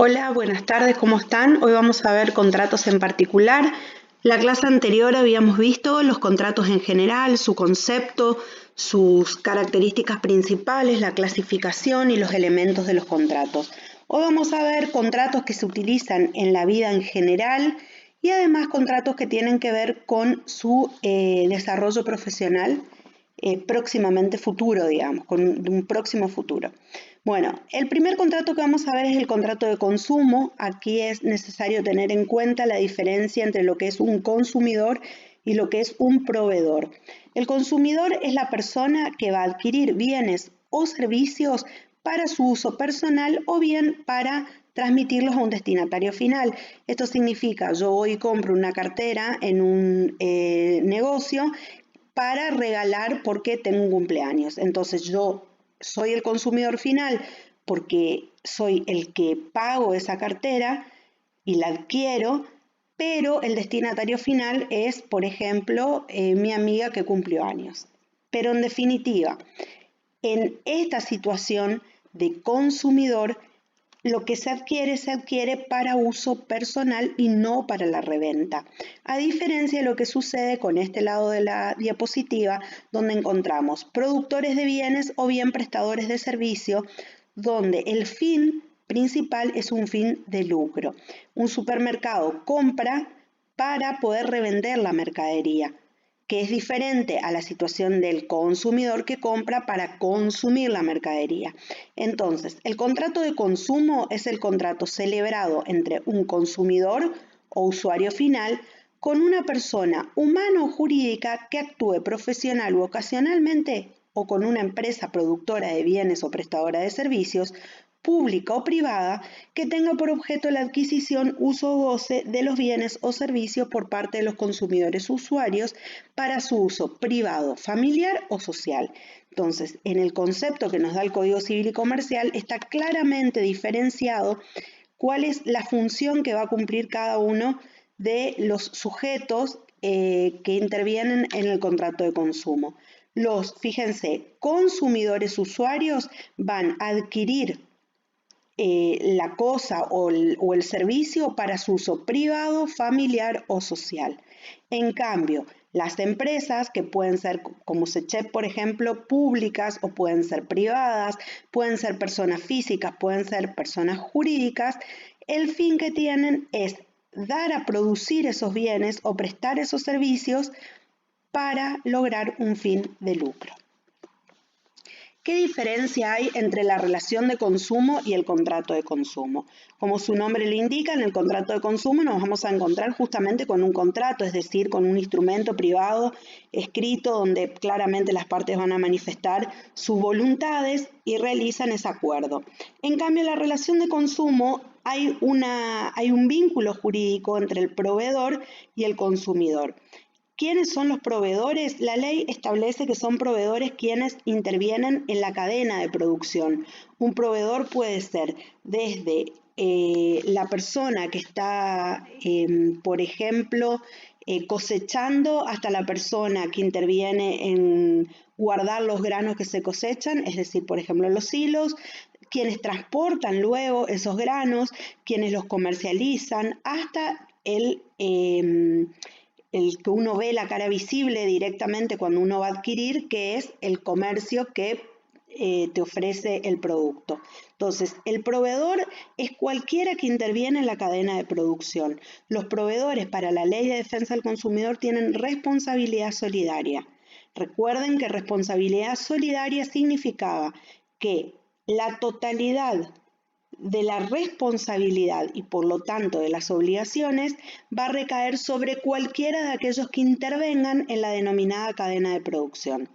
Hola, buenas tardes, ¿cómo están? Hoy vamos a ver contratos en particular. La clase anterior habíamos visto los contratos en general, su concepto, sus características principales, la clasificación y los elementos de los contratos. Hoy vamos a ver contratos que se utilizan en la vida en general y además contratos que tienen que ver con su desarrollo profesional próximamente futuro, digamos, con un próximo futuro. Bueno, el primer contrato que vamos a ver es el contrato de consumo. Aquí es necesario tener en cuenta la diferencia entre lo que es un consumidor y lo que es un proveedor. El consumidor es la persona que va a adquirir bienes o servicios para su uso personal o bien para transmitirlos a un destinatario final. Esto significa, yo voy y compro una cartera en un negocio para regalar porque tengo un cumpleaños. Entonces yo soy el consumidor final porque soy el que pago esa cartera y la adquiero, pero el destinatario final es, por ejemplo, mi amiga que cumplió años. Pero en definitiva, en esta situación de consumidor, lo que se adquiere para uso personal y no para la reventa. A diferencia de lo que sucede con este lado de la diapositiva, donde encontramos productores de bienes o bien prestadores de servicio, donde el fin principal es un fin de lucro. Un supermercado compra para poder revender la mercadería, que es diferente a la situación del consumidor que compra para consumir la mercadería. Entonces, el contrato de consumo es el contrato celebrado entre un consumidor o usuario final con una persona humana o jurídica que actúe profesional u ocasionalmente o con una empresa productora de bienes o prestadora de servicios, pública o privada, que tenga por objeto la adquisición, uso o goce de los bienes o servicios por parte de los consumidores usuarios para su uso privado, familiar o social. Entonces, en el concepto que nos da el Código Civil y Comercial está claramente diferenciado cuál es la función que va a cumplir cada uno de los sujetos que intervienen en el contrato de consumo. Fíjense, consumidores usuarios van a adquirir la cosa o el servicio para su uso privado, familiar o social. En cambio, las empresas, que pueden ser, como SECHEP, por ejemplo, públicas o pueden ser privadas, pueden ser personas físicas, pueden ser personas jurídicas, el fin que tienen es dar a producir esos bienes o prestar esos servicios para lograr un fin de lucro. ¿Qué diferencia hay entre la relación de consumo y el contrato de consumo? Como su nombre lo indica, en el contrato de consumo nos vamos a encontrar justamente con un contrato, es decir, con un instrumento privado escrito donde claramente las partes van a manifestar sus voluntades y realizan ese acuerdo. En cambio, en la relación de consumo hay un vínculo jurídico entre el proveedor y el consumidor. ¿Quiénes son los proveedores? La ley establece que son proveedores quienes intervienen en la cadena de producción. Un proveedor puede ser desde la persona que está, por ejemplo, cosechando hasta la persona que interviene en guardar los granos que se cosechan, es decir, por ejemplo, los silos, quienes transportan luego esos granos, quienes los comercializan, hasta el que uno ve la cara visible directamente cuando uno va a adquirir, que es el comercio que te ofrece el producto. Entonces, el proveedor es cualquiera que interviene en la cadena de producción. Los proveedores para la Ley de Defensa del Consumidor tienen responsabilidad solidaria. Recuerden que responsabilidad solidaria significaba que la totalidad de la responsabilidad y por lo tanto de las obligaciones va a recaer sobre cualquiera de aquellos que intervengan en la denominada cadena de producción.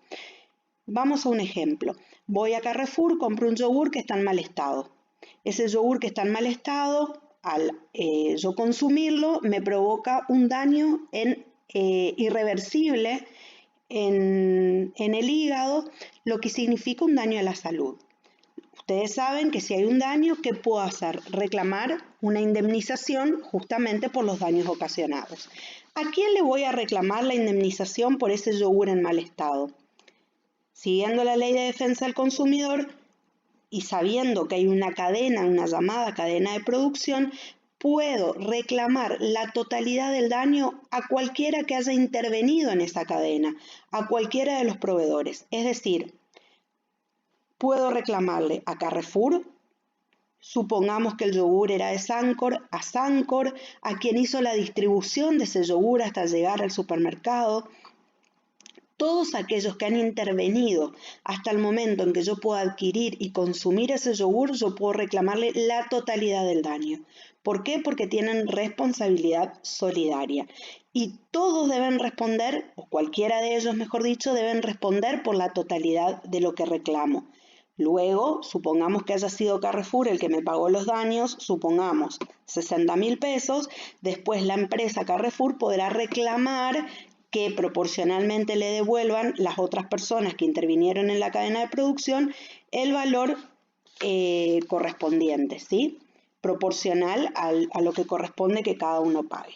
Vamos a un ejemplo. Voy a Carrefour, compro un yogur que está en mal estado. Ese yogur que está en mal estado, al yo consumirlo, me provoca un daño irreversible en el hígado, lo que significa un daño a la salud. Ustedes saben que si hay un daño, ¿qué puedo hacer? Reclamar una indemnización justamente por los daños ocasionados. ¿A quién le voy a reclamar la indemnización por ese yogur en mal estado? Siguiendo la Ley de Defensa del Consumidor, y sabiendo que hay una cadena, una llamada cadena de producción, puedo reclamar la totalidad del daño a cualquiera que haya intervenido en esa cadena, a cualquiera de los proveedores. Es decir, puedo reclamarle a Carrefour, supongamos que el yogur era de Sancor, a Sancor, a quien hizo la distribución de ese yogur hasta llegar al supermercado. Todos aquellos que han intervenido hasta el momento en que yo pueda adquirir y consumir ese yogur, yo puedo reclamarle la totalidad del daño. ¿Por qué? Porque tienen responsabilidad solidaria. Y todos deben responder, o cualquiera de ellos, mejor dicho, deben responder por la totalidad de lo que reclamo. Luego, supongamos que haya sido Carrefour el que me pagó los daños, supongamos 60.000 pesos, después la empresa Carrefour podrá reclamar que proporcionalmente le devuelvan las otras personas que intervinieron en la cadena de producción el valor correspondiente, ¿sí? Proporcional a lo que corresponde que cada uno pague.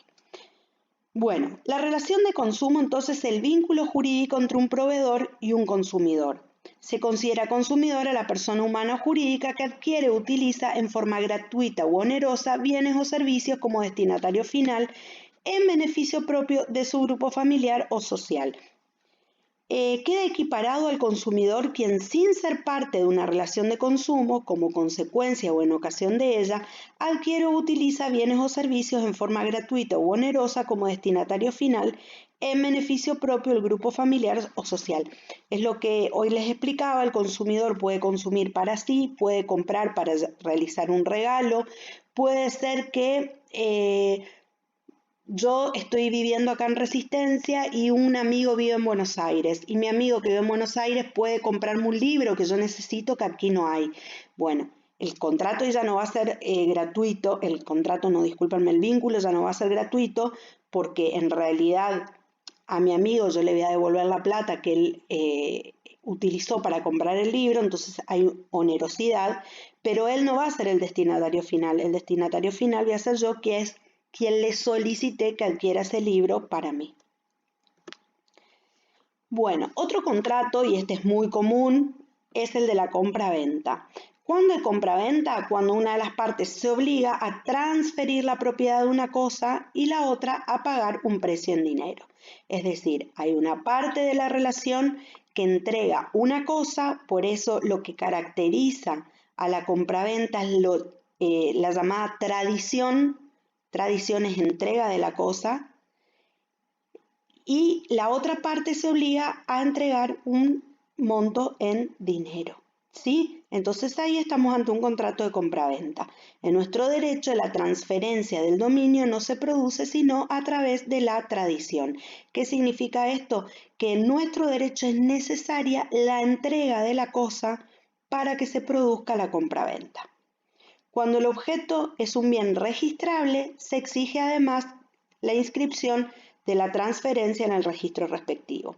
Bueno, la relación de consumo entonces es el vínculo jurídico entre un proveedor y un consumidor. Se considera consumidor a la persona humana o jurídica que adquiere o utiliza en forma gratuita u onerosa bienes o servicios como destinatario final en beneficio propio de su grupo familiar o social. Queda equiparado al consumidor quien, sin ser parte de una relación de consumo, como consecuencia o en ocasión de ella, adquiere o utiliza bienes o servicios en forma gratuita u onerosa como destinatario final en beneficio propio del grupo familiar o social. Es lo que hoy les explicaba, el consumidor puede consumir para sí, puede comprar para realizar un regalo, puede ser que yo estoy viviendo acá en Resistencia y un amigo vive en Buenos Aires y mi amigo que vive en Buenos Aires puede comprarme un libro que yo necesito que aquí no hay. Bueno, el contrato ya no va a ser gratuito, el vínculo ya no va a ser gratuito porque en realidad a mi amigo yo le voy a devolver la plata que él utilizó para comprar el libro, entonces hay onerosidad, pero él no va a ser el destinatario final voy a ser yo, que es quien le solicité que adquiera ese libro para mí. Bueno, otro contrato, y este es muy común, es el de la compra-venta. ¿Cuándo hay compra-venta? Cuando una de las partes se obliga a transferir la propiedad de una cosa y la otra a pagar un precio en dinero. Es decir, hay una parte de la relación que entrega una cosa, por eso lo que caracteriza a la compra-venta es la llamada tradición. Tradición es entrega de la cosa y la otra parte se obliga a entregar un monto en dinero, ¿sí? Entonces ahí estamos ante un contrato de compraventa. En nuestro derecho la transferencia del dominio no se produce sino a través de la tradición. ¿Qué significa esto? Que en nuestro derecho es necesaria la entrega de la cosa para que se produzca la compraventa. Cuando el objeto es un bien registrable, se exige además la inscripción de la transferencia en el registro respectivo.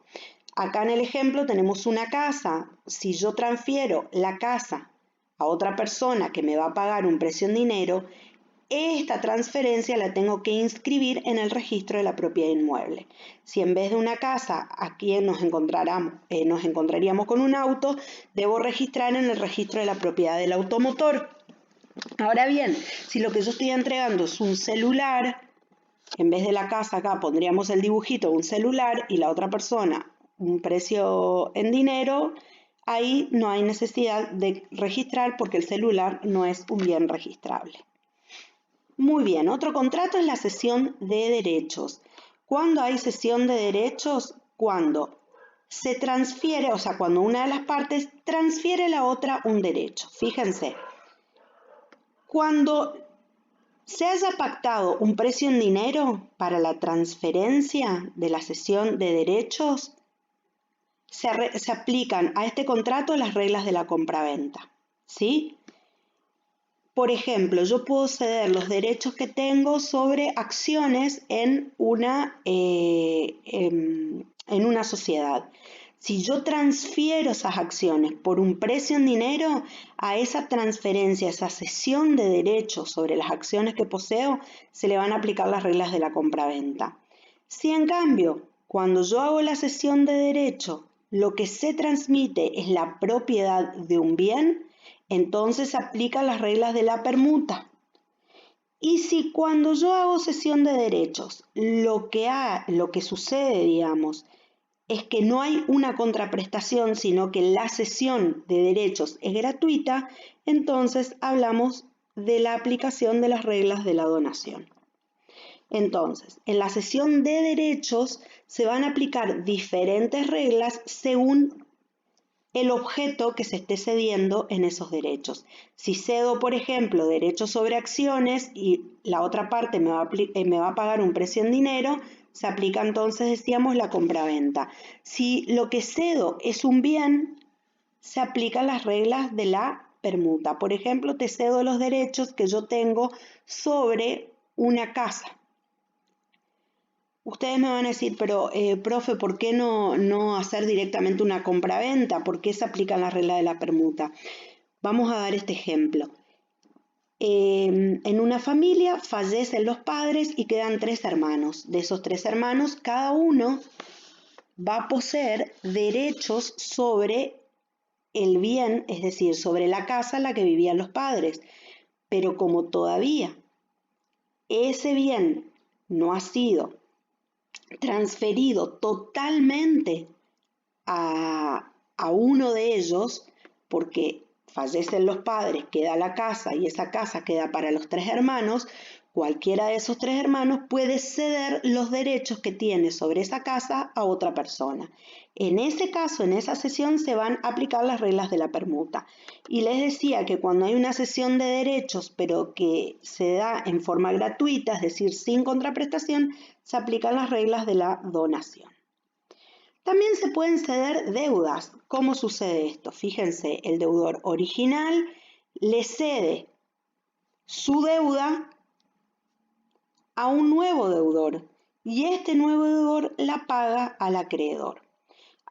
Acá en el ejemplo tenemos una casa. Si yo transfiero la casa a otra persona que me va a pagar un precio en dinero, esta transferencia la tengo que inscribir en el registro de la propiedad inmueble. Si en vez de una casa aquí nos encontraríamos con un auto, debo registrar en el registro de la propiedad del automotor. Ahora bien, si lo que yo estoy entregando es un celular, en vez de la casa acá pondríamos el dibujito de un celular y la otra persona un precio en dinero, ahí no hay necesidad de registrar porque el celular no es un bien registrable. Muy bien, otro contrato es la cesión de derechos. ¿Cuándo hay cesión de derechos? Cuando se transfiere, o sea, cuando una de las partes transfiere a la otra un derecho. Fíjense. Cuando se haya pactado un precio en dinero para la transferencia de la cesión de derechos, se aplican a este contrato las reglas de la compraventa, ¿sí? Por ejemplo, yo puedo ceder los derechos que tengo sobre acciones en una sociedad. Si yo transfiero esas acciones por un precio en dinero, a esa transferencia, esa cesión de derechos sobre las acciones que poseo, se le van a aplicar las reglas de la compraventa. Si en cambio, cuando yo hago la cesión de derecho, lo que se transmite es la propiedad de un bien, entonces se aplican las reglas de la permuta. Y si cuando yo hago cesión de derechos, lo que sucede, digamos, es que no hay una contraprestación, sino que la cesión de derechos es gratuita, entonces hablamos de la aplicación de las reglas de la donación. Entonces, en la cesión de derechos se van a aplicar diferentes reglas según el objeto que se esté cediendo en esos derechos. Si cedo, por ejemplo, derechos sobre acciones y la otra parte me va a pagar un precio en dinero, se aplica entonces, decíamos, la compraventa. Si lo que cedo es un bien, se aplican las reglas de la permuta. Por ejemplo, te cedo los derechos que yo tengo sobre una casa. Ustedes me van a decir, pero profe, ¿por qué no hacer directamente una compraventa? ¿Por qué se aplican las reglas de la permuta? Vamos a dar este ejemplo. En una familia fallecen los padres y quedan 3 hermanos. De esos 3 hermanos, cada uno va a poseer derechos sobre el bien, es decir, sobre la casa en la que vivían los padres. Pero como todavía ese bien no ha sido transferido totalmente a uno de ellos, porque fallecen los padres, queda la casa y esa casa queda para los 3 hermanos, cualquiera de esos 3 hermanos puede ceder los derechos que tiene sobre esa casa a otra persona. En ese caso, en esa cesión, se van a aplicar las reglas de la permuta. Y les decía que cuando hay una cesión de derechos, pero que se da en forma gratuita, es decir, sin contraprestación, se aplican las reglas de la donación. También se pueden ceder deudas. ¿Cómo sucede esto? Fíjense, el deudor original le cede su deuda a un nuevo deudor y este nuevo deudor la paga al acreedor.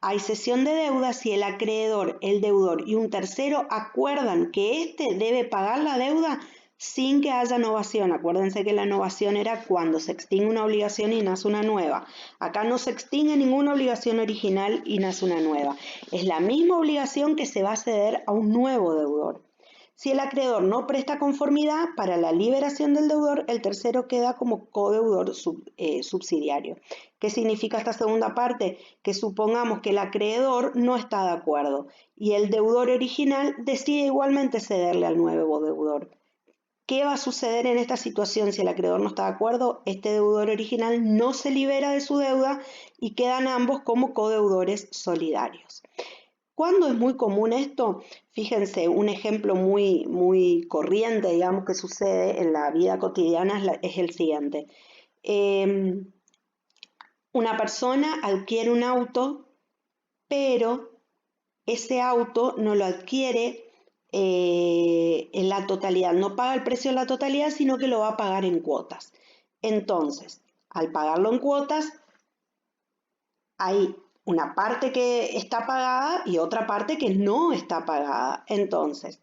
Hay cesión de deuda si el acreedor, el deudor y un tercero acuerdan que éste debe pagar la deuda sin que haya novación. Acuérdense que la novación era cuando se extingue una obligación y nace una nueva. Acá no se extingue ninguna obligación original y nace una nueva. Es la misma obligación que se va a ceder a un nuevo deudor. Si el acreedor no presta conformidad para la liberación del deudor, el tercero queda como codeudor subsidiario. ¿Qué significa esta segunda parte? Que supongamos que el acreedor no está de acuerdo y el deudor original decide igualmente cederle al nuevo deudor. ¿Qué va a suceder en esta situación si el acreedor no está de acuerdo? Este deudor original no se libera de su deuda y quedan ambos como codeudores solidarios. ¿Cuándo es muy común esto? Fíjense, un ejemplo muy corriente, digamos, que sucede en la vida cotidiana es el siguiente. Una persona adquiere un auto, pero ese auto no lo adquiere en la totalidad, no paga el precio en la totalidad, sino que lo va a pagar en cuotas. Entonces, al pagarlo en cuotas, hay una parte que está pagada y otra parte que no está pagada. Entonces,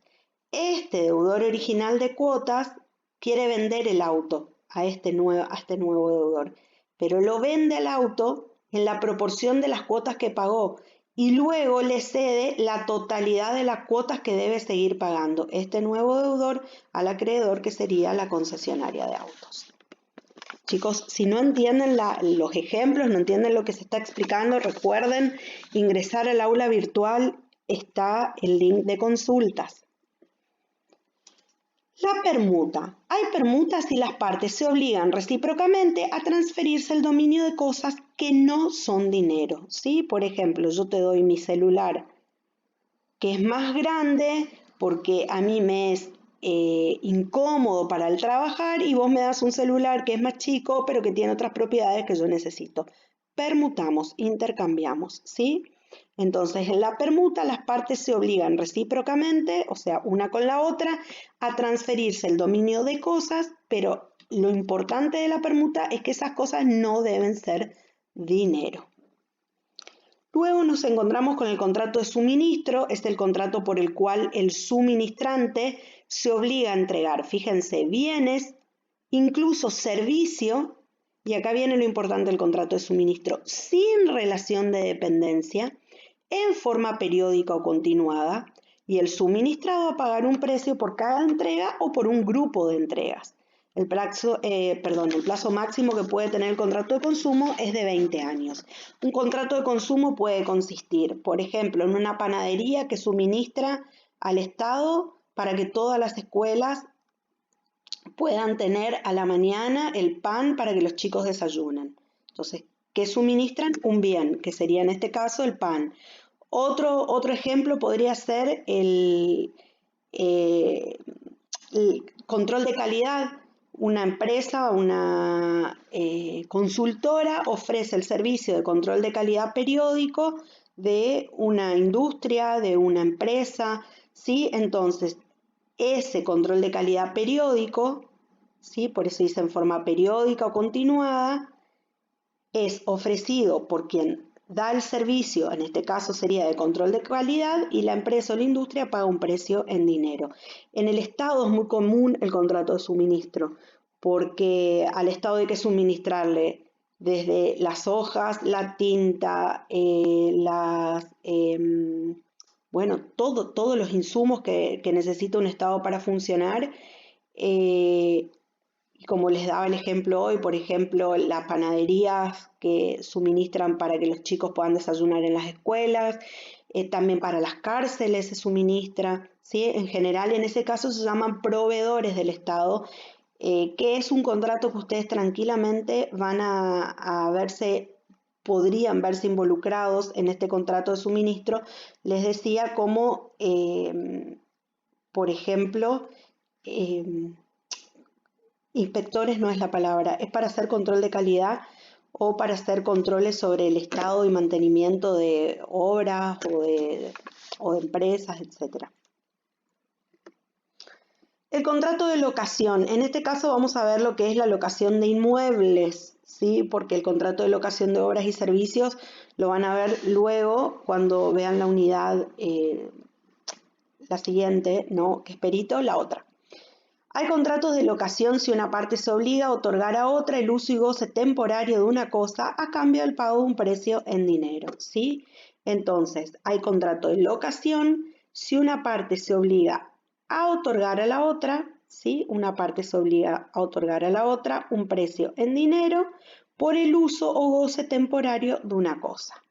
este deudor original de cuotas quiere vender el auto a este nuevo deudor, pero lo vende el auto en la proporción de las cuotas que pagó y luego le cede la totalidad de las cuotas que debe seguir pagando este nuevo deudor al acreedor, que sería la concesionaria de autos. Chicos, si no entienden los ejemplos, no entienden lo que se está explicando, recuerden ingresar al aula virtual, está el link de consultas. La permuta. Hay permutas si las partes se obligan recíprocamente a transferirse el dominio de cosas que no son dinero, ¿sí? Por ejemplo, yo te doy mi celular, que es más grande porque a mí me es incómodo para el trabajar y vos me das un celular que es más chico pero que tiene otras propiedades que yo necesito. Permutamos, intercambiamos, ¿sí? Entonces, en la permuta las partes se obligan recíprocamente, o sea, una con la otra, a transferirse el dominio de cosas, pero lo importante de la permuta es que esas cosas no deben ser dinero. Luego nos encontramos con el contrato de suministro, es el contrato por el cual el suministrante se obliga a entregar, fíjense, bienes, incluso servicio, y acá viene lo importante del contrato de suministro, sin relación de dependencia, en forma periódica o continuada, y el suministrado a pagar un precio por cada entrega o por un grupo de entregas. El plazo máximo que puede tener el contrato de consumo es de 20 años. Un contrato de consumo puede consistir, por ejemplo, en una panadería que suministra al Estado para que todas las escuelas puedan tener a la mañana el pan para que los chicos desayunen. Entonces, ¿qué suministran? Un bien, que sería en este caso el pan. Otro ejemplo podría ser el control de calidad. Una empresa, una consultora ofrece el servicio de control de calidad periódico de una industria, de una empresa, ¿sí? Entonces, ese control de calidad periódico, ¿sí? Por eso dice en forma periódica o continuada, es ofrecido por quien da el servicio, en este caso sería de control de calidad, y la empresa o la industria paga un precio en dinero. En el Estado es muy común el contrato de suministro, porque al Estado hay que suministrarle desde las hojas, la tinta, todos los insumos que necesita un Estado para funcionar. Y como les daba el ejemplo hoy, por ejemplo, las panaderías que suministran para que los chicos puedan desayunar en las escuelas, también para las cárceles se suministra, ¿sí? En general, en ese caso se llaman proveedores del Estado, que es un contrato que ustedes tranquilamente van a verse, podrían verse involucrados en este contrato de suministro. Les decía como, por ejemplo, inspectores no es la palabra, es para hacer control de calidad o para hacer controles sobre el estado y mantenimiento de obras o de empresas, etc. El contrato de locación, en este caso vamos a ver lo que es la locación de inmuebles, ¿sí? Porque el contrato de locación de obras y servicios lo van a ver luego cuando vean la unidad, la siguiente, ¿no? Que es perito, la otra. Hay contratos de locación si una parte se obliga a otorgar a otra el uso y goce temporario de una cosa a cambio del pago de un precio en dinero, ¿sí? Entonces, hay contrato de locación si una parte se obliga a otorgar a la otra, ¿sí? Una parte se obliga a otorgar a la otra un precio en dinero por el uso o goce temporario de una cosa.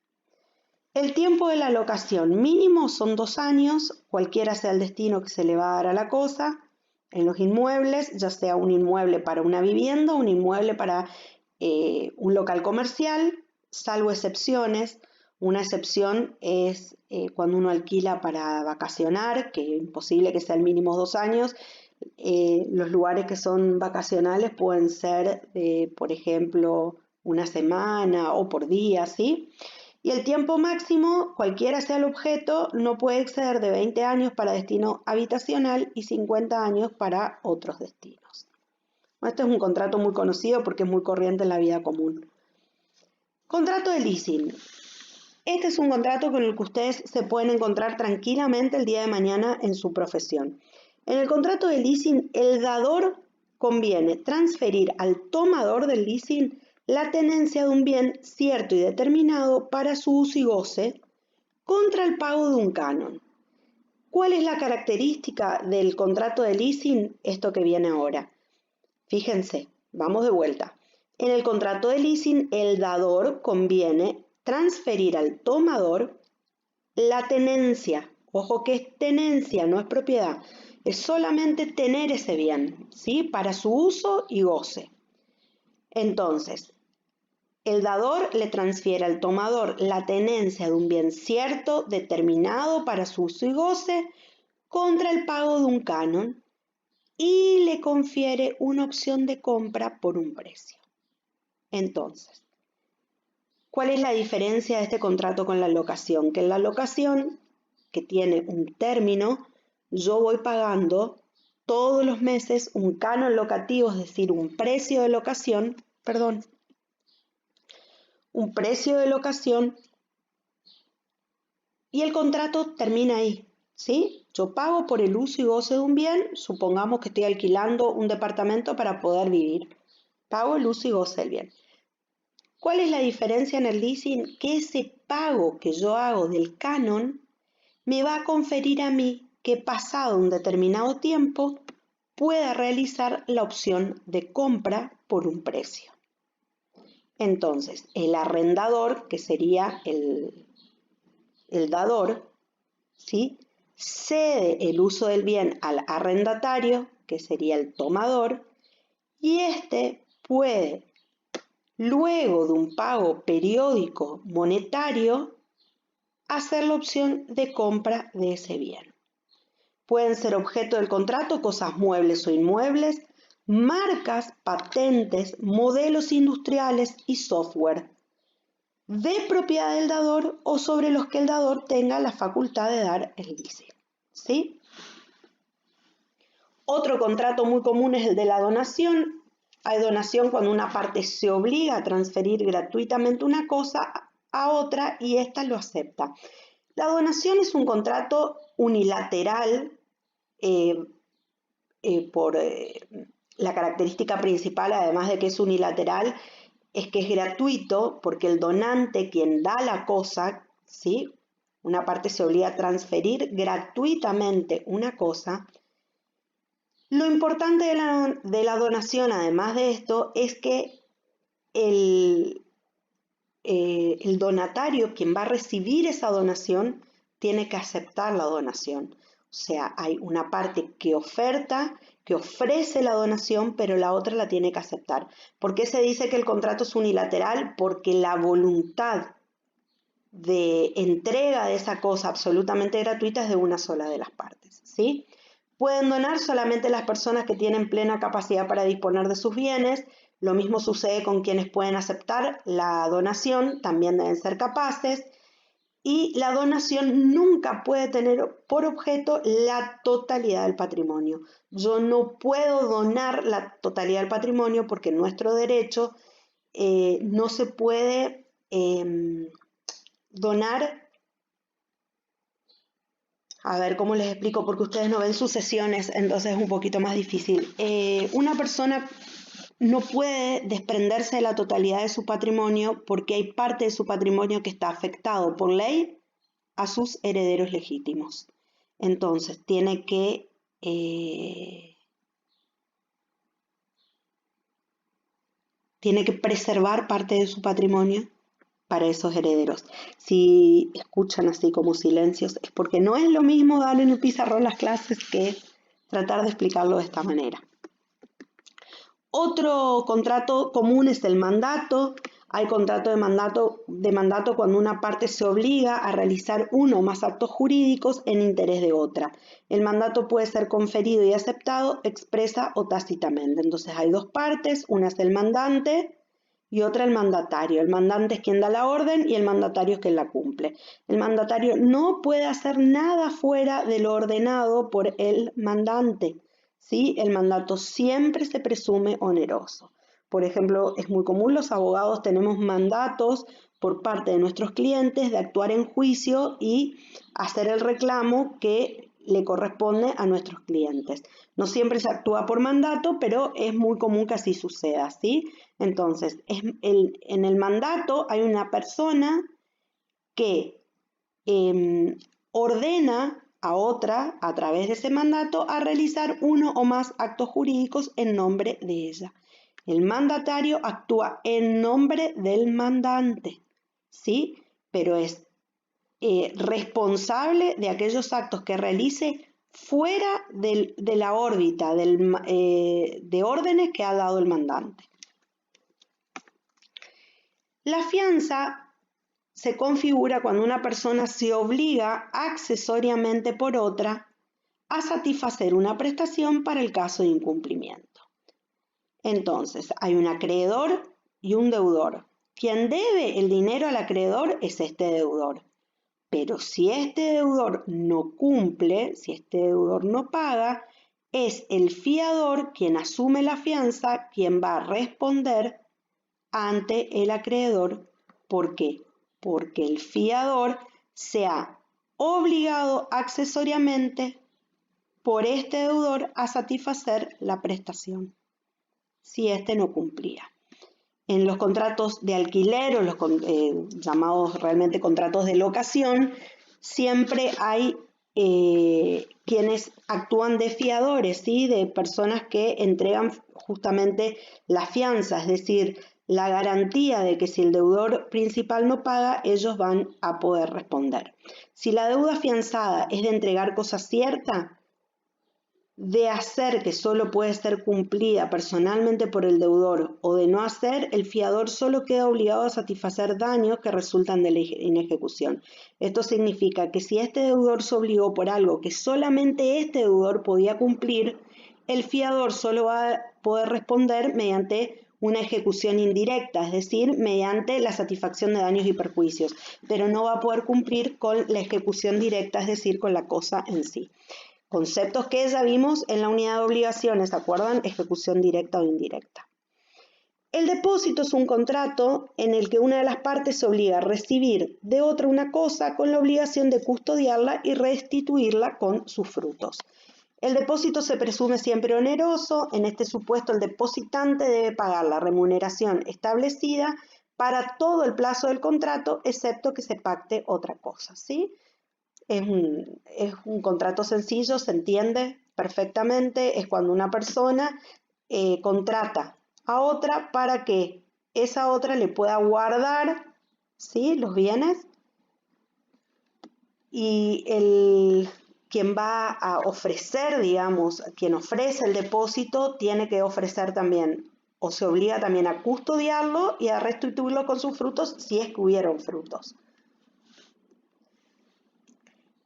El tiempo de la locación mínimo son 2 años, cualquiera sea el destino que se le va a dar a la cosa. En los inmuebles, ya sea un inmueble para una vivienda, un inmueble para un local comercial, salvo excepciones. Una excepción es cuando uno alquila para vacacionar, que es imposible que sea el mínimo 2 años. Los lugares que son vacacionales pueden ser, por ejemplo, una semana o por día, ¿sí? Y el tiempo máximo, cualquiera sea el objeto, no puede exceder de 20 años para destino habitacional y 50 años para otros destinos. Este es un contrato muy conocido porque es muy corriente en la vida común. Contrato de leasing. Este es un contrato con el que ustedes se pueden encontrar tranquilamente el día de mañana en su profesión. En el contrato de leasing, el dador conviene transferir al tomador del leasing la tenencia de un bien cierto y determinado para su uso y goce contra el pago de un canon. ¿Cuál es la característica del contrato de leasing? Esto que viene ahora. Fíjense, vamos de vuelta. En el contrato de leasing, el dador conviene transferir al tomador la tenencia. Ojo que es tenencia, no es propiedad. Es solamente tener ese bien, ¿sí? Para su uso y goce. Entonces, el dador le transfiere al tomador la tenencia de un bien cierto, determinado para su uso y goce, contra el pago de un canon y le confiere una opción de compra por un precio. Entonces, ¿cuál es la diferencia de este contrato con la locación? Que en la locación, que tiene un término, yo voy pagando todos los meses un canon locativo, es decir, un precio de locación, un precio de locación y el contrato termina ahí, ¿sí? Yo pago por el uso y goce de un bien, supongamos que estoy alquilando un departamento para poder vivir. Pago el uso y goce del bien. ¿Cuál es la diferencia en el leasing? Que ese pago que yo hago del canon me va a conferir a mí que pasado un determinado tiempo pueda realizar la opción de compra por un precio. Entonces, el arrendador, que sería el dador, ¿sí?, cede el uso del bien al arrendatario, que sería el tomador, y éste puede, luego de un pago periódico monetario, hacer la opción de compra de ese bien. Pueden ser objeto del contrato cosas muebles o inmuebles, marcas, patentes, modelos industriales y software de propiedad del dador o sobre los que el dador tenga la facultad de dar el leasing, ¿sí? Otro contrato muy común es el de la donación. Hay donación cuando una parte se obliga a transferir gratuitamente una cosa a otra y ésta lo acepta. La donación es un contrato unilateral por la característica principal, además de que es unilateral, es que es gratuito porque el donante, quien da la cosa, ¿sí?, una parte se obliga a transferir gratuitamente una cosa. Lo importante de la donación, además de esto, es que el donatario, quien va a recibir esa donación, tiene que aceptar la donación. O sea, hay una parte que oferta, que ofrece la donación, pero la otra la tiene que aceptar. ¿Por qué se dice que el contrato es unilateral? Porque la voluntad de entrega de esa cosa absolutamente gratuita es de una sola de las partes, ¿sí? Pueden donar solamente las personas que tienen plena capacidad para disponer de sus bienes. Lo mismo sucede con quienes pueden aceptar la donación, también deben ser capaces. Y la donación nunca puede tener por objeto la totalidad del patrimonio. Yo no puedo donar la totalidad del patrimonio porque en nuestro derecho no se puede donar. A ver, ¿cómo les explico? Porque ustedes no ven sucesiones, entonces es un poquito más difícil. Una persona no puede desprenderse de la totalidad de su patrimonio porque hay parte de su patrimonio que está afectado por ley a sus herederos legítimos. Entonces, tiene que preservar parte de su patrimonio para esos herederos. Si escuchan así como silencios, es porque no es lo mismo darle en el pizarrón las clases que tratar de explicarlo de esta manera. Otro contrato común es el mandato. Hay contrato de mandato cuando una parte se obliga a realizar uno o más actos jurídicos en interés de otra. El mandato puede ser conferido y aceptado expresa o tácitamente. Entonces hay dos partes, una es el mandante y otra el mandatario. El mandante es quien da la orden y el mandatario es quien la cumple. El mandatario no puede hacer nada fuera de lo ordenado por el mandante, ¿sí? El mandato siempre se presume oneroso. Por ejemplo, es muy común, los abogados tenemos mandatos por parte de nuestros clientes de actuar en juicio y hacer el reclamo que le corresponde a nuestros clientes. No siempre se actúa por mandato, pero es muy común que así suceda, ¿sí? Entonces, en el mandato hay una persona que ordena a otra, a través de ese mandato, a realizar uno o más actos jurídicos en nombre de ella. El mandatario actúa en nombre del mandante, ¿sí? Pero es responsable de aquellos actos que realice fuera de la órbita de órdenes que ha dado el mandante. La fianza se configura cuando una persona se obliga accesoriamente por otra a satisfacer una prestación para el caso de incumplimiento. Entonces, hay un acreedor y un deudor. Quien debe el dinero al acreedor es este deudor. Pero si este deudor no cumple, si este deudor no paga, es el fiador quien asume la fianza, quien va a responder ante el acreedor. ¿Por qué? Porque el fiador se ha obligado accesoriamente por este deudor a satisfacer la prestación, si éste no cumplía. En los contratos de alquiler o los llamados realmente contratos de locación, siempre hay quienes actúan de fiadores, ¿sí? De personas que entregan justamente la fianza, es decir, la garantía de que si el deudor principal no paga, ellos van a poder responder. Si la deuda afianzada es de entregar cosa cierta, de hacer que solo puede ser cumplida personalmente por el deudor o de no hacer, el fiador solo queda obligado a satisfacer daños que resultan de la inejecución. Esto significa que si este deudor se obligó por algo que solamente este deudor podía cumplir, el fiador solo va a poder responder mediante una ejecución indirecta, es decir, mediante la satisfacción de daños y perjuicios, pero no va a poder cumplir con la ejecución directa, es decir, con la cosa en sí. Conceptos que ya vimos en la unidad de obligaciones, ¿se acuerdan? Ejecución directa o indirecta. El depósito es un contrato en el que una de las partes se obliga a recibir de otra una cosa con la obligación de custodiarla y restituirla con sus frutos. El depósito se presume siempre oneroso. En este supuesto, el depositante debe pagar la remuneración establecida para todo el plazo del contrato, excepto que se pacte otra cosa, ¿sí? Es un contrato sencillo, se entiende perfectamente, es cuando una persona contrata a otra para que esa otra le pueda guardar, ¿sí?, los bienes, y quien va a ofrecer, digamos, quien ofrece el depósito, tiene que ofrecer también, o se obliga también a custodiarlo y a restituirlo con sus frutos si es que hubieron frutos.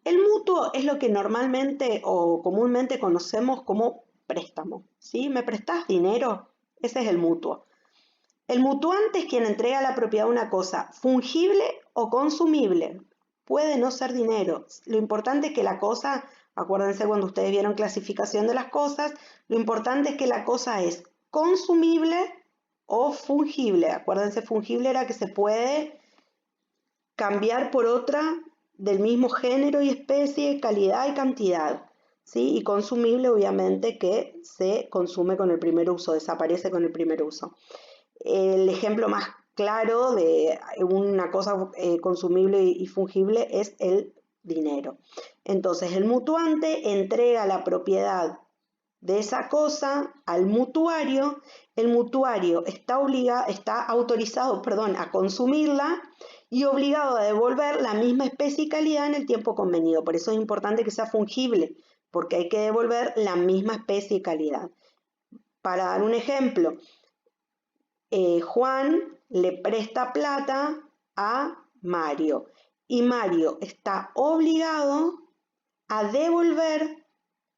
El mutuo es lo que normalmente o comúnmente conocemos como préstamo, ¿sí? ¿Me prestás dinero? Ese es el mutuo. El mutuante es quien entrega la propiedad de una cosa fungible o consumible. Puede no ser dinero. Lo importante es que la cosa, acuérdense cuando ustedes vieron clasificación de las cosas, lo importante es que la cosa es consumible o fungible. Acuérdense, fungible era que se puede cambiar por otra del mismo género y especie, calidad y cantidad, ¿sí? Y consumible, obviamente, que se consume con el primer uso, desaparece con el primer uso. El ejemplo más claro de una cosa consumible y fungible es el dinero. Entonces, el mutuante entrega la propiedad de esa cosa al mutuario. El mutuario está autorizado, a consumirla y obligado a devolver la misma especie y calidad en el tiempo convenido. Por eso es importante que sea fungible, porque hay que devolver la misma especie y calidad. Para dar un ejemplo, Juan le presta plata a Mario y Mario está obligado a devolver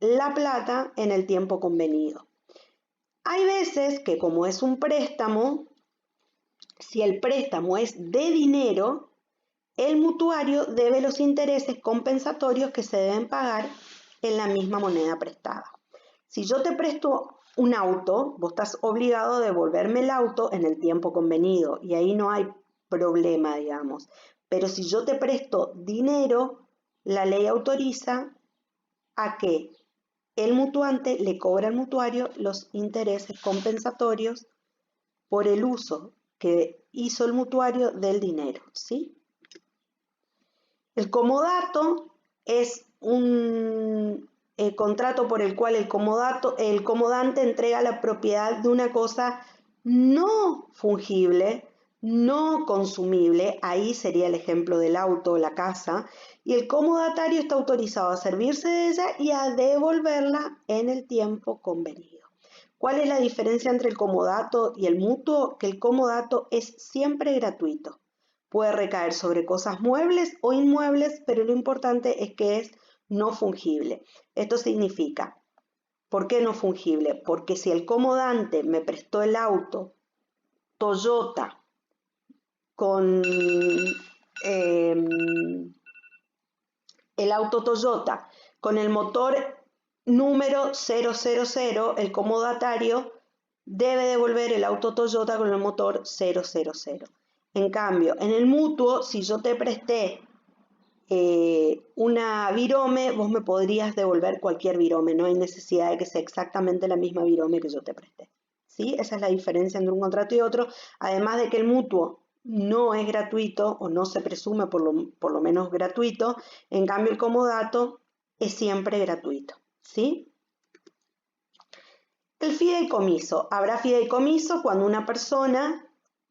la plata en el tiempo convenido. Hay veces que, como es un préstamo, si el préstamo es de dinero, el mutuario debe los intereses compensatorios que se deben pagar en la misma moneda prestada. Si yo te presto un auto, vos estás obligado a devolverme el auto en el tiempo convenido y ahí no hay problema, digamos. Pero si yo te presto dinero, la ley autoriza a que el mutuante le cobra al mutuario los intereses compensatorios por el uso que hizo el mutuario del dinero, ¿sí? El comodato es un contrato por el cual el comodante entrega la propiedad de una cosa no fungible, no consumible, ahí sería el ejemplo del auto o la casa, y el comodatario está autorizado a servirse de ella y a devolverla en el tiempo convenido. ¿Cuál es la diferencia entre el comodato y el mutuo? Que el comodato es siempre gratuito. Puede recaer sobre cosas muebles o inmuebles, pero lo importante es que es no fungible. Esto significa, ¿por qué no fungible? Porque si el comodante me prestó el auto Toyota con el auto Toyota con el motor número 000, el comodatario debe devolver el auto Toyota con el motor 000. En cambio, en el mutuo, si yo te presté una virome, vos me podrías devolver cualquier virome, no hay necesidad de que sea exactamente la misma virome que yo te presté, ¿sí? Esa es la diferencia entre un contrato y otro, además de que el mutuo no es gratuito o no se presume por lo menos gratuito, en cambio el comodato es siempre gratuito, ¿sí? El fideicomiso. Habrá fideicomiso cuando una persona,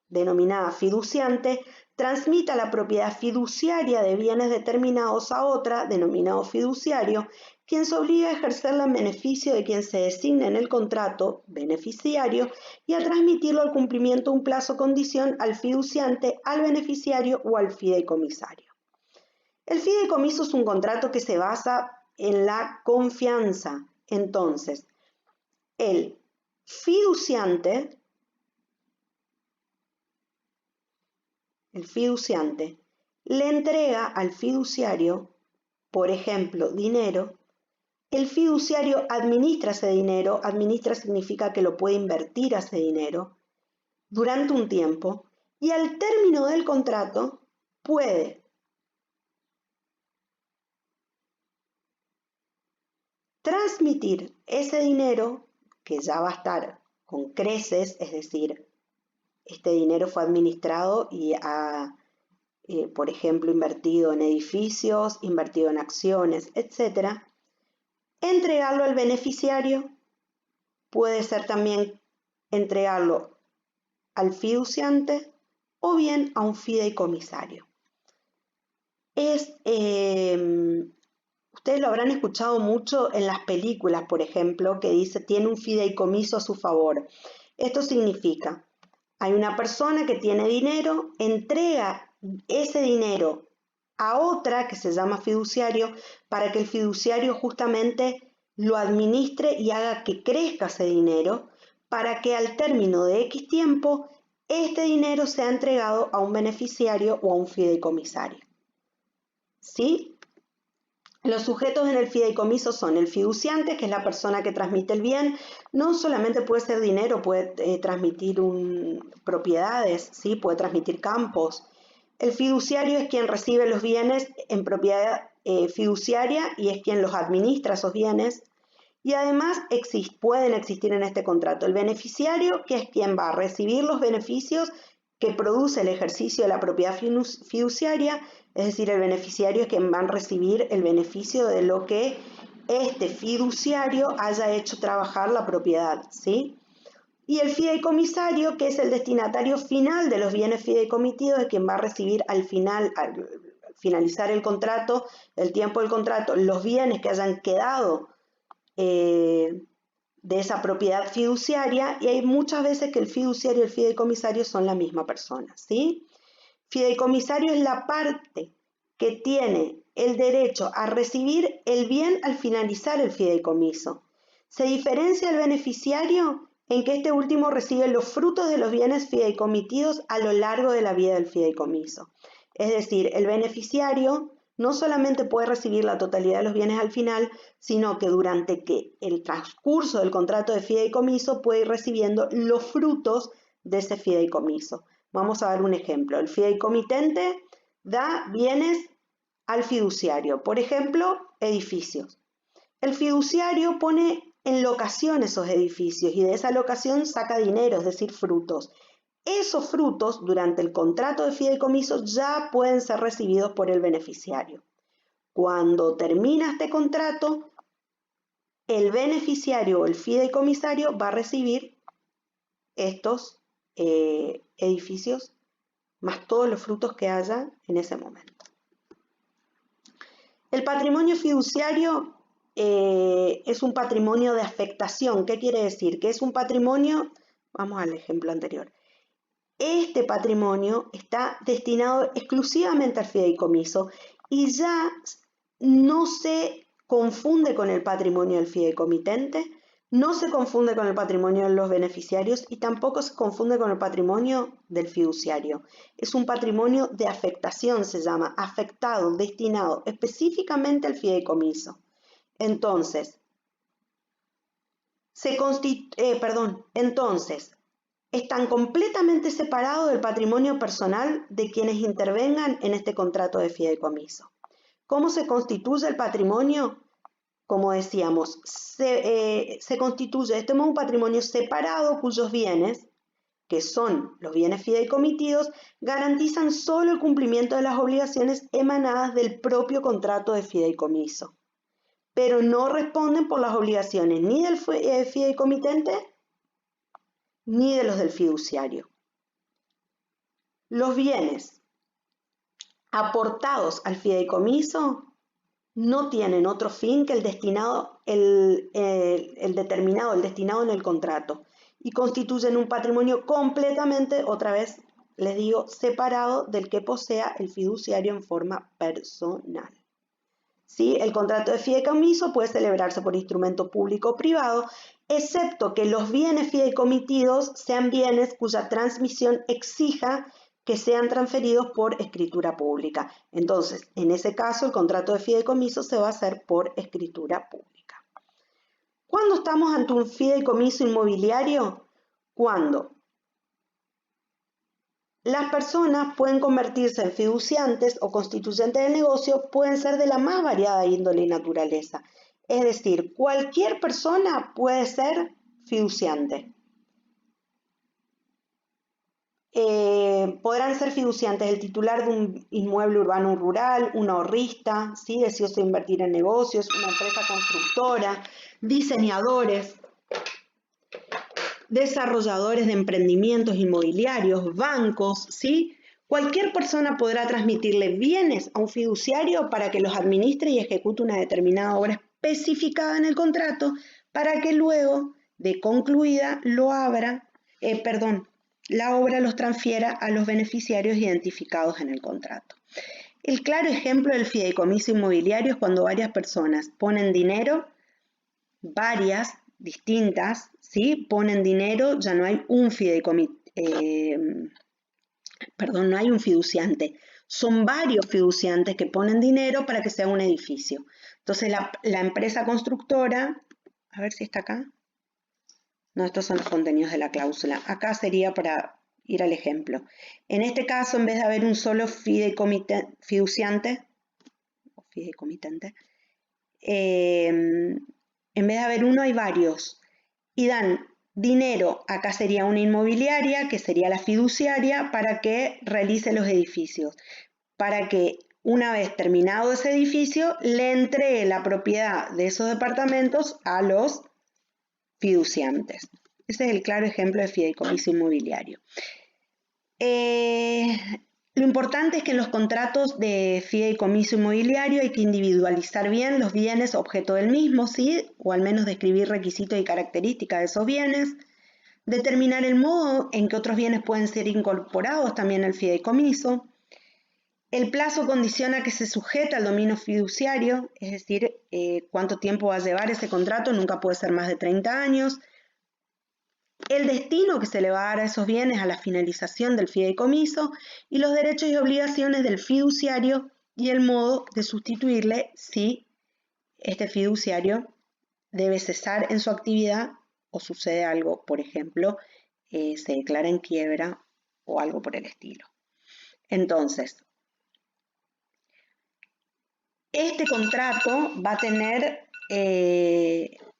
denominada fiduciante, transmita la propiedad fiduciaria de bienes determinados a otra, denominado fiduciario, quien se obliga a ejercerla en beneficio de quien se designe en el contrato, beneficiario, y a transmitirlo al cumplimiento de un plazo o condición al fiduciante, al beneficiario o al fideicomisario. El fideicomiso es un contrato que se basa en la confianza. Entonces, el fiduciante le entrega al fiduciario, por ejemplo, dinero. El fiduciario administra ese dinero, administra significa que lo puede invertir a ese dinero durante un tiempo y al término del contrato puede transmitir ese dinero que ya va a estar con creces, es decir, este dinero fue administrado y ha, por ejemplo, invertido en edificios, invertido en acciones, etc. Entregarlo al beneficiario puede ser también entregarlo al fiduciante o bien a un fideicomisario. Ustedes lo habrán escuchado mucho en las películas, por ejemplo, que dice tiene un fideicomiso a su favor. Esto significa, hay una persona que tiene dinero, entrega ese dinero a otra que se llama fiduciario para que el fiduciario justamente lo administre y haga que crezca ese dinero para que al término de X tiempo este dinero sea entregado a un beneficiario o a un fideicomisario. ¿Sí? Los sujetos en el fideicomiso son el fiduciante, que es la persona que transmite el bien. No solamente puede ser dinero, puede transmitir propiedades, ¿sí? Puede transmitir campos. El fiduciario es quien recibe los bienes en propiedad fiduciaria y es quien los administra esos bienes. Y además pueden existir en este contrato el beneficiario, que es quien va a recibir los beneficios que produce el ejercicio de la propiedad fiduciaria, es decir, el beneficiario es quien va a recibir el beneficio de lo que este fiduciario haya hecho trabajar la propiedad, ¿sí? Y el fideicomisario, que es el destinatario final de los bienes fideicomitidos, es quien va a recibir al finalizar el contrato, el tiempo del contrato, los bienes que hayan quedado de esa propiedad fiduciaria, y hay muchas veces que el fiduciario y el fideicomisario son la misma persona, ¿sí? Fideicomisario es la parte que tiene el derecho a recibir el bien al finalizar el fideicomiso. Se diferencia el beneficiario en que este último recibe los frutos de los bienes fideicomitidos a lo largo de la vida del fideicomiso. Es decir, el beneficiario no solamente puede recibir la totalidad de los bienes al final, sino que durante el transcurso del contrato de fideicomiso puede ir recibiendo los frutos de ese fideicomiso. Vamos a dar un ejemplo. El fideicomitente da bienes al fiduciario, por ejemplo, edificios. El fiduciario pone en locación esos edificios y de esa locación saca dinero, es decir, frutos. Esos frutos, durante el contrato de fideicomiso, ya pueden ser recibidos por el beneficiario. Cuando termina este contrato, el beneficiario o el fideicomisario va a recibir estos edificios más todos los frutos que haya en ese momento. El patrimonio fiduciario es un patrimonio de afectación. ¿Qué quiere decir? Que es un patrimonio, vamos al ejemplo anterior, este patrimonio está destinado exclusivamente al fideicomiso y ya no se confunde con el patrimonio del fideicomitente, no se confunde con el patrimonio de los beneficiarios y tampoco se confunde con el patrimonio del fiduciario. Es un patrimonio de afectación, se llama, afectado, destinado específicamente al fideicomiso. Entonces, están completamente separados del patrimonio personal de quienes intervengan en este contrato de fideicomiso. ¿Cómo se constituye el patrimonio? Como decíamos, se constituye este un patrimonio separado cuyos bienes, que son los bienes fideicomitidos, garantizan solo el cumplimiento de las obligaciones emanadas del propio contrato de fideicomiso. pero no responden por las obligaciones ni del fideicomitente ni de los del fiduciario. Los bienes aportados al fideicomiso no tienen otro fin que el destinado en el contrato y constituyen un patrimonio completamente, otra vez les digo, separado del que posea el fiduciario en forma personal. ¿Sí? El contrato de fideicomiso puede celebrarse por instrumento público o privado, excepto que los bienes fideicomitidos sean bienes cuya transmisión exija que sean transferidos por escritura pública. Entonces, en ese caso, el contrato de fideicomiso se va a hacer por escritura pública. ¿Cuándo estamos ante un fideicomiso inmobiliario? Cuando las personas pueden convertirse en fiduciantes o constituyentes del negocio, pueden ser de la más variada índole y naturaleza. Es decir, cualquier persona puede ser fiduciante. Podrán ser fiduciantes el titular de un inmueble urbano o rural, un ahorrista, ¿sí? Deseoso de invertir en negocios, una empresa constructora, diseñadores, desarrolladores de emprendimientos inmobiliarios, bancos, ¿sí? Cualquier persona podrá transmitirle bienes a un fiduciario para que los administre y ejecute una determinada obra especificada en el contrato para que luego de concluida la obra los transfiera a los beneficiarios identificados en el contrato. El claro ejemplo del fideicomiso inmobiliario es cuando varias personas ponen dinero, varias, distintas, ¿sí? Ponen dinero, ya no hay un no hay un fiduciante, son varios fiduciantes que ponen dinero para que sea un edificio. Entonces la empresa constructora, a ver si está acá. No, estos son los contenidos de la cláusula. Acá sería para ir al ejemplo. En este caso, en vez de haber un solo fiduciante, en vez de haber uno, hay varios. Y dan dinero, acá sería una inmobiliaria, que sería la fiduciaria, para que realice los edificios. Para que una vez terminado ese edificio, le entregue la propiedad de esos departamentos a los fiduciantes. Ese es el claro ejemplo de fideicomiso inmobiliario. Lo importante es que en los contratos de fideicomiso inmobiliario hay que individualizar bien los bienes objeto del mismo, ¿sí? O al menos describir requisitos y características de esos bienes, determinar el modo en que otros bienes pueden ser incorporados también al fideicomiso. El plazo condiciona que se sujeta al dominio fiduciario, es decir, cuánto tiempo va a llevar ese contrato, nunca puede ser más de 30 años. El destino que se le va a dar a esos bienes a la finalización del fideicomiso y los derechos y obligaciones del fiduciario y el modo de sustituirle si este fiduciario debe cesar en su actividad o sucede algo, por ejemplo, se declara en quiebra o algo por el estilo. Entonces, este contrato va a tener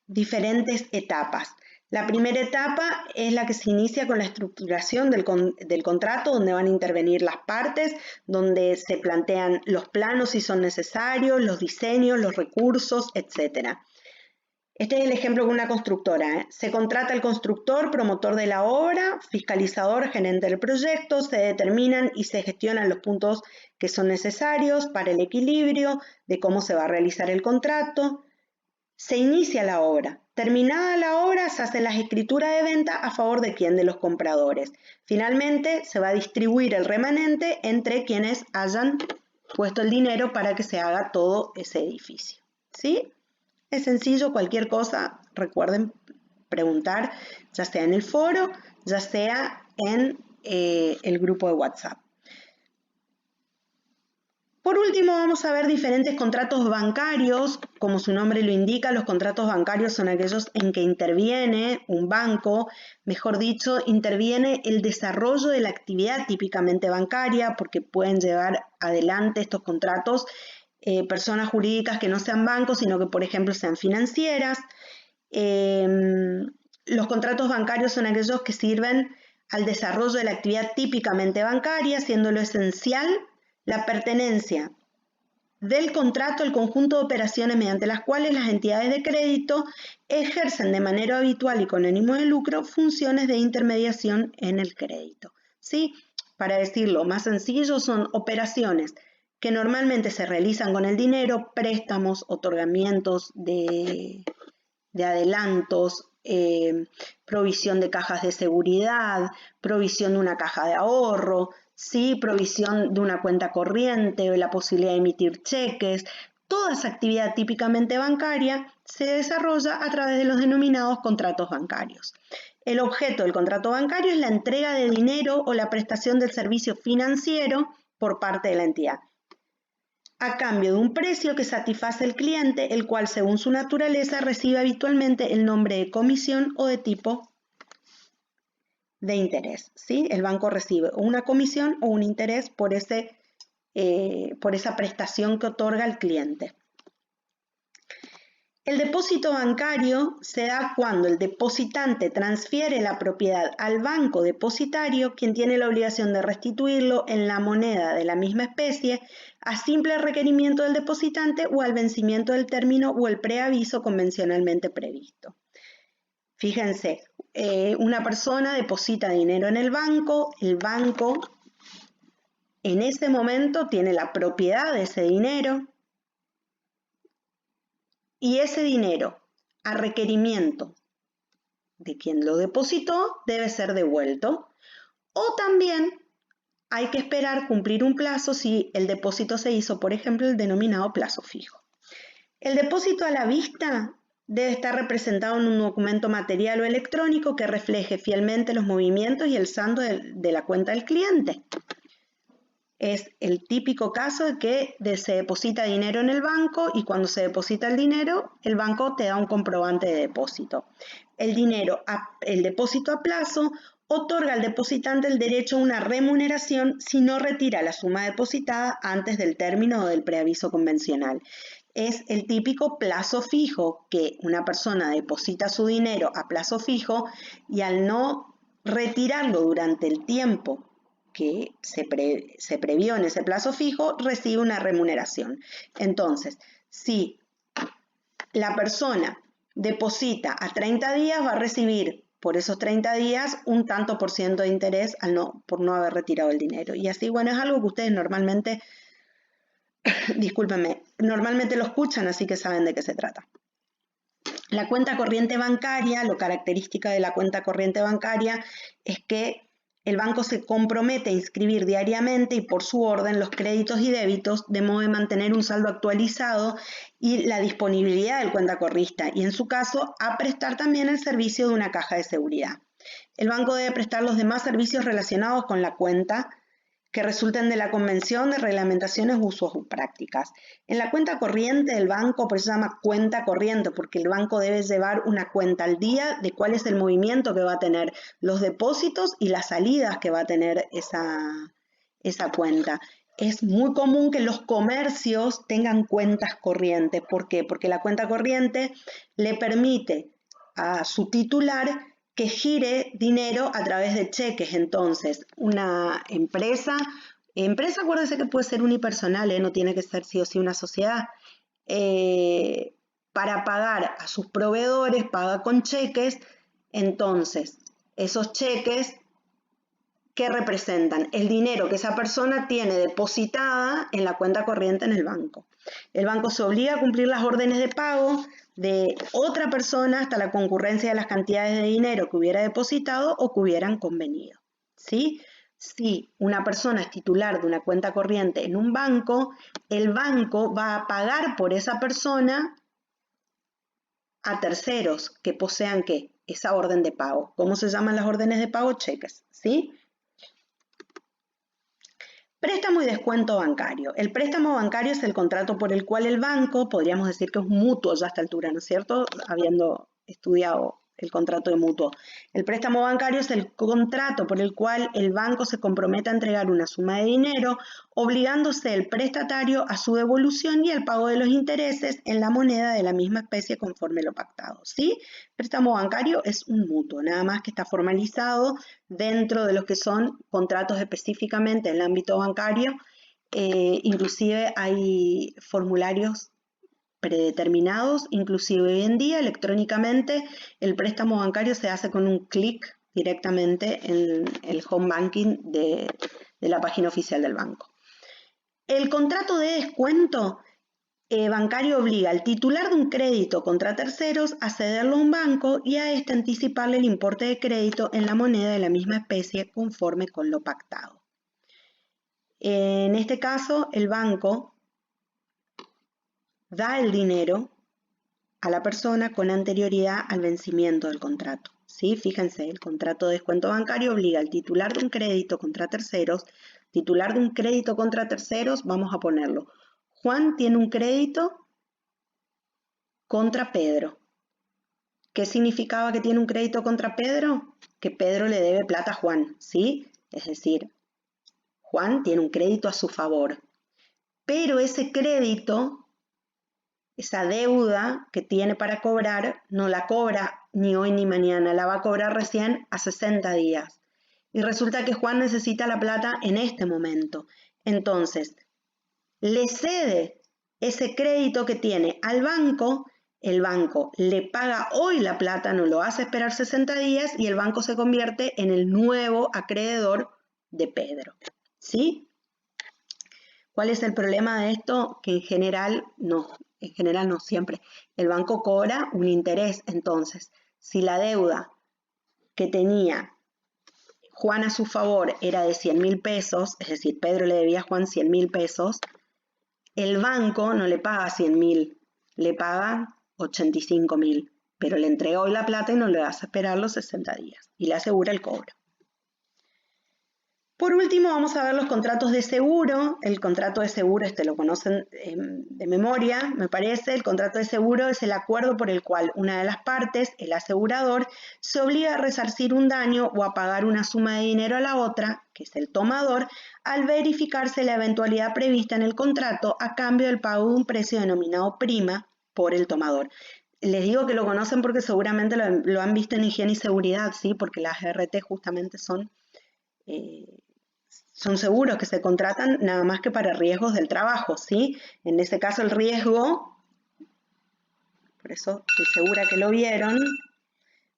diferentes etapas. La primera etapa es la que se inicia con la estructuración del contrato, donde van a intervenir las partes, donde se plantean los planos si son necesarios, los diseños, los recursos, etc. Este es el ejemplo de una constructora. Se contrata el constructor, promotor de la obra, fiscalizador, gerente del proyecto, se determinan y se gestionan los puntos que son necesarios para el equilibrio de cómo se va a realizar el contrato. Se inicia la obra. Terminada la obra, se hacen las escrituras de venta a favor de quién, de los compradores. Finalmente, se va a distribuir el remanente entre quienes hayan puesto el dinero para que se haga todo ese edificio. ¿Sí? Es sencillo, cualquier cosa, recuerden preguntar, ya sea en el foro, ya sea en el grupo de WhatsApp. Por último, vamos a ver diferentes contratos bancarios. Como su nombre lo indica, los contratos bancarios son aquellos en que interviene un banco, mejor dicho, interviene el desarrollo de la actividad típicamente bancaria, porque pueden llevar adelante estos contratos personas jurídicas que no sean bancos, sino que, por ejemplo, sean financieras. Los contratos bancarios son aquellos que sirven al desarrollo de la actividad típicamente bancaria, siendo lo esencial la pertenencia del contrato el conjunto de operaciones mediante las cuales las entidades de crédito ejercen de manera habitual y con ánimo de lucro funciones de intermediación en el crédito. ¿Sí? Para decirlo más sencillo, son operaciones que normalmente se realizan con el dinero, préstamos, otorgamientos de adelantos, provisión de cajas de seguridad, provisión de una caja de ahorro, ¿sí? Provisión de una cuenta corriente, la posibilidad de emitir cheques. Toda esa actividad típicamente bancaria se desarrolla a través de los denominados contratos bancarios. El objeto del contrato bancario es la entrega de dinero o la prestación del servicio financiero por parte de la entidad, a cambio de un precio que satisface el cliente, el cual según su naturaleza recibe habitualmente el nombre de comisión o de tipo de interés. ¿Sí? El banco recibe una comisión o un interés por esa prestación que otorga el cliente. El depósito bancario se da cuando el depositante transfiere la propiedad al banco depositario, quien tiene la obligación de restituirlo en la moneda de la misma especie a simple requerimiento del depositante o al vencimiento del término o el preaviso convencionalmente previsto. Fíjense, una persona deposita dinero en el banco en ese momento tiene la propiedad de ese dinero, y ese dinero, a requerimiento de quien lo depositó, debe ser devuelto. O también hay que esperar cumplir un plazo si el depósito se hizo, por ejemplo, el denominado plazo fijo. El depósito a la vista debe estar representado en un documento material o electrónico que refleje fielmente los movimientos y el saldo de la cuenta del cliente. Es el típico caso de que se deposita dinero en el banco y cuando se deposita el dinero, el banco te da un comprobante de depósito. El depósito a plazo otorga al depositante el derecho a una remuneración si no retira la suma depositada antes del término del preaviso convencional. Es el típico plazo fijo, que una persona deposita su dinero a plazo fijo y al no retirarlo durante el tiempo que se previó en ese plazo fijo, recibe una remuneración. Entonces, si la persona deposita a 30 días, va a recibir por esos 30 días un tanto por ciento de interés por no haber retirado el dinero. Y así, bueno, es algo que ustedes normalmente, normalmente lo escuchan, así que saben de qué se trata. La cuenta corriente bancaria, lo característica de la cuenta corriente bancaria es que el banco se compromete a inscribir diariamente y por su orden los créditos y débitos de modo de mantener un saldo actualizado y la disponibilidad del cuentacorrista y en su caso a prestar también el servicio de una caja de seguridad. El banco debe prestar los demás servicios relacionados con la cuenta que resulten de la convención de reglamentaciones, usos o prácticas. En la cuenta corriente del banco, por eso se llama cuenta corriente, porque el banco debe llevar una cuenta al día de cuál es el movimiento que va a tener los depósitos y las salidas que va a tener esa cuenta. Es muy común que los comercios tengan cuentas corrientes. ¿Por qué? Porque la cuenta corriente le permite a su titular que gire dinero a través de cheques. Entonces, una empresa, acuérdense que puede ser unipersonal, no tiene que ser sí o sí una sociedad, para pagar a sus proveedores, paga con cheques. Entonces, esos cheques, ¿qué representan? El dinero que esa persona tiene depositada en la cuenta corriente en el banco. El banco se obliga a cumplir las órdenes de pago de otra persona hasta la concurrencia de las cantidades de dinero que hubiera depositado o que hubieran convenido. ¿Sí? Si una persona es titular de una cuenta corriente en un banco, el banco va a pagar por esa persona a terceros que posean ¿qué? Esa orden de pago. ¿Cómo se llaman las órdenes de pago? Cheques. ¿Sí? Préstamo y descuento bancario. El préstamo bancario es el contrato por el cual el banco, podríamos decir que es mutuo ya a esta altura, ¿no es cierto? Habiendo estudiado el contrato de mutuo. El préstamo bancario es el contrato por el cual el banco se compromete a entregar una suma de dinero, obligándose el prestatario a su devolución y al pago de los intereses en la moneda de la misma especie conforme lo pactado. ¿Sí? Préstamo bancario es un mutuo, nada más que está formalizado dentro de los que son contratos específicamente en el ámbito bancario, inclusive hay formularios predeterminados, inclusive hoy en día electrónicamente el préstamo bancario se hace con un clic directamente en el home banking de la página oficial del banco. El contrato de descuento bancario obliga al titular de un crédito contra terceros a cederlo a un banco y a este anticiparle el importe de crédito en la moneda de la misma especie conforme con lo pactado. En este caso, el banco da el dinero a la persona con anterioridad al vencimiento del contrato. ¿Sí? Fíjense, el contrato de descuento bancario obliga al titular de un crédito contra terceros. Titular de un crédito contra terceros, vamos a ponerlo. Juan tiene un crédito contra Pedro. ¿Qué significaba que tiene un crédito contra Pedro? Que Pedro le debe plata a Juan, ¿sí? Es decir, Juan tiene un crédito a su favor. Pero ese crédito, esa deuda que tiene para cobrar, no la cobra ni hoy ni mañana, la va a cobrar recién a 60 días. Y resulta que Juan necesita la plata en este momento. Entonces, le cede ese crédito que tiene al banco, el banco le paga hoy la plata, no lo hace esperar 60 días y el banco se convierte en el nuevo acreedor de Pedro. ¿Sí? ¿Cuál es el problema de esto? Que en general no siempre. El banco cobra un interés. Entonces, si la deuda que tenía Juan a su favor era de 100.000 pesos, es decir, Pedro le debía a Juan 100.000 pesos, el banco no le paga 100.000, le paga 85.000, pero le entrega hoy la plata y no le hace esperar los 60 días y le asegura el cobro. Por último, vamos a ver los contratos de seguro. El contrato de seguro, lo conocen de memoria, me parece. El contrato de seguro es el acuerdo por el cual una de las partes, el asegurador, se obliga a resarcir un daño o a pagar una suma de dinero a la otra, que es el tomador, al verificarse la eventualidad prevista en el contrato a cambio del pago de un precio denominado prima por el tomador. Les digo que lo conocen porque seguramente lo han visto en higiene y seguridad, ¿sí? Porque las RT justamente son seguros que se contratan nada más que para riesgos del trabajo, ¿sí? En ese caso el riesgo, por eso estoy segura que lo vieron,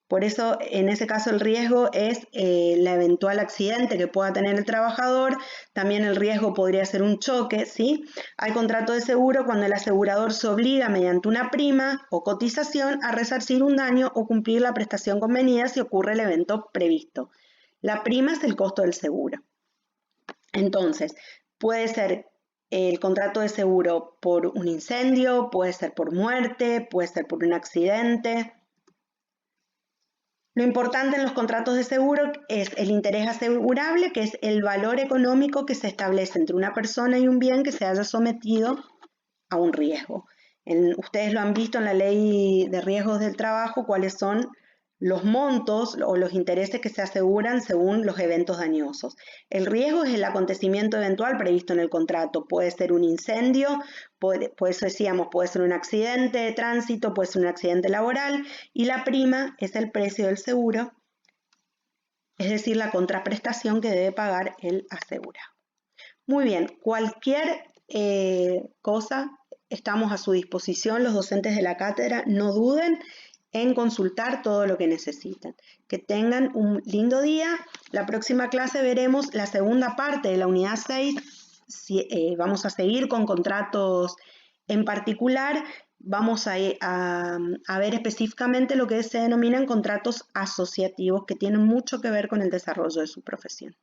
por eso en ese caso el riesgo es la eventual accidente que pueda tener el trabajador, también el riesgo podría ser un choque, ¿sí? Hay contrato de seguro cuando el asegurador se obliga mediante una prima o cotización a resarcir un daño o cumplir la prestación convenida si ocurre el evento previsto. La prima es el costo del seguro. Entonces, puede ser el contrato de seguro por un incendio, puede ser por muerte, puede ser por un accidente. Lo importante en los contratos de seguro es el interés asegurable, que es el valor económico que se establece entre una persona y un bien que se haya sometido a un riesgo. Ustedes lo han visto en la ley de riesgos del trabajo, cuáles son los montos o los intereses que se aseguran según los eventos dañosos. El riesgo es el acontecimiento eventual previsto en el contrato. Puede ser un incendio, por eso decíamos, puede ser un accidente de tránsito, puede ser un accidente laboral, y la prima es el precio del seguro, es decir, la contraprestación que debe pagar el asegurado. Muy bien, cualquier cosa, estamos a su disposición, los docentes de la cátedra, no duden en consultar todo lo que necesitan. Que tengan un lindo día. La próxima clase veremos la segunda parte de la unidad 6. Vamos a seguir con contratos en particular. Vamos a ver específicamente lo que se denominan contratos asociativos, que tienen mucho que ver con el desarrollo de su profesión.